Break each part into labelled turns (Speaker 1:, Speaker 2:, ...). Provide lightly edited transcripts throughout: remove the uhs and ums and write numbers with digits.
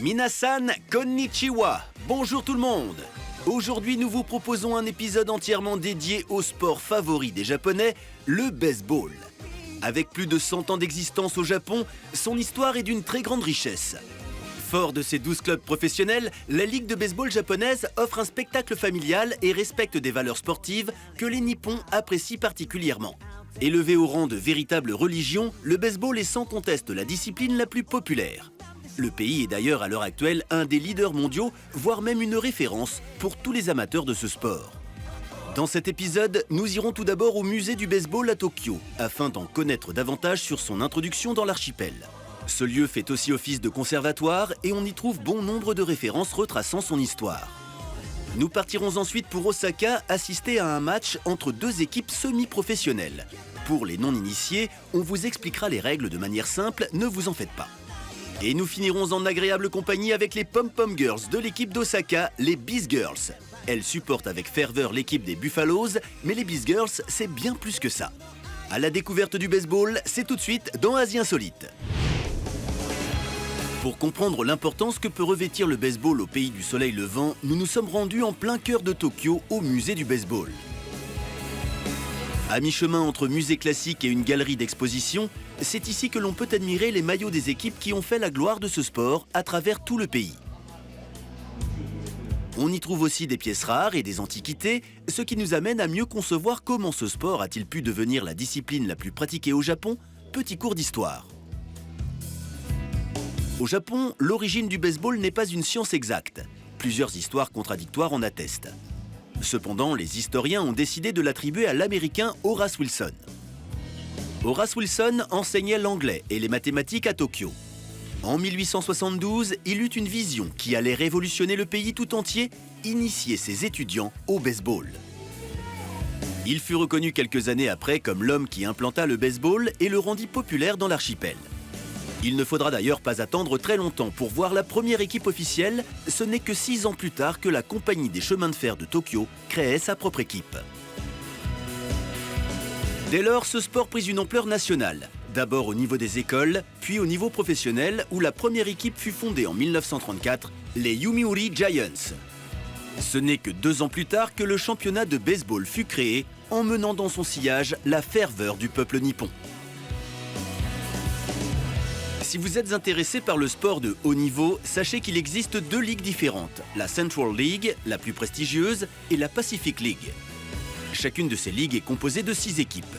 Speaker 1: Minasan konnichiwa. Bonjour tout le monde. Aujourd'hui, nous vous proposons un épisode entièrement dédié au sport favori des Japonais, le baseball. Avec plus de 100 ans d'existence au Japon, son histoire est d'une très grande richesse. Fort de ses 12 clubs professionnels, la Ligue de baseball japonaise offre un spectacle familial et respecte des valeurs sportives que les Nippons apprécient particulièrement. Élevé au rang de véritable religion, le baseball est sans conteste la discipline la plus populaire. Le pays est d'ailleurs à l'heure actuelle un des leaders mondiaux, voire même une référence pour tous les amateurs de ce sport. Dans cet épisode, nous irons tout d'abord au musée du baseball à Tokyo, afin d'en connaître davantage sur son introduction dans l'archipel. Ce lieu fait aussi office de conservatoire et on y trouve bon nombre de références retraçant son histoire. Nous partirons ensuite pour Osaka assister à un match entre deux équipes semi-professionnelles. Pour les non-initiés, on vous expliquera les règles de manière simple, ne vous en faites pas. Et nous finirons en agréable compagnie avec les Pom-Pom Girls de l'équipe d'Osaka, les Beast Girls. Elles supportent avec ferveur l'équipe des Buffaloes, mais les Beast Girls, c'est bien plus que ça. À la découverte du baseball, c'est tout de suite dans Asie Insolite. Pour comprendre l'importance que peut revêtir le baseball au pays du soleil levant, nous nous sommes rendus en plein cœur de Tokyo au musée du baseball. À mi-chemin entre musée classique et une galerie d'exposition, c'est ici que l'on peut admirer les maillots des équipes qui ont fait la gloire de ce sport à travers tout le pays. On y trouve aussi des pièces rares et des antiquités, ce qui nous amène à mieux concevoir comment ce sport a-t-il pu devenir la discipline la plus pratiquée au Japon. Petit cours d'histoire. Au Japon, l'origine du baseball n'est pas une science exacte. Plusieurs histoires contradictoires en attestent. Cependant, les historiens ont décidé de l'attribuer à l'Américain Horace Wilson. Horace Wilson enseignait l'anglais et les mathématiques à Tokyo. En 1872, il eut une vision qui allait révolutionner le pays tout entier, initier ses étudiants au baseball. Il fut reconnu quelques années après comme l'homme qui implanta le baseball et le rendit populaire dans l'archipel. Il ne faudra d'ailleurs pas attendre très longtemps pour voir la première équipe officielle, ce n'est que 6 ans plus tard que la Compagnie des chemins de fer de Tokyo créait sa propre équipe. Dès lors, ce sport prit une ampleur nationale, d'abord au niveau des écoles, puis au niveau professionnel où la première équipe fut fondée en 1934, les Yomiuri Giants. Ce n'est que 2 ans plus tard que le championnat de baseball fut créé, emmenant dans son sillage la ferveur du peuple nippon. Si vous êtes intéressé par le sport de haut niveau, sachez qu'il existe 2 ligues différentes, la Central League, la plus prestigieuse, et la Pacific League. Chacune de ces ligues est composée de 6 équipes.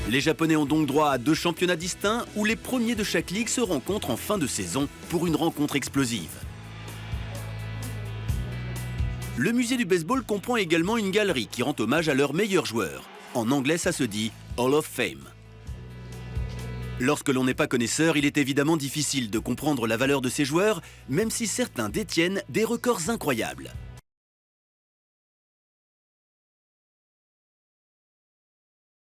Speaker 1: Les Japonais ont donc droit à 2 championnats distincts où les premiers de chaque ligue se rencontrent en fin de saison pour une rencontre explosive. Le musée du baseball comprend également une galerie qui rend hommage à leurs meilleurs joueurs. En anglais, ça se dit Hall of Fame. Lorsque l'on n'est pas connaisseur, il est évidemment difficile de comprendre la valeur de ces joueurs, même si certains détiennent des records incroyables.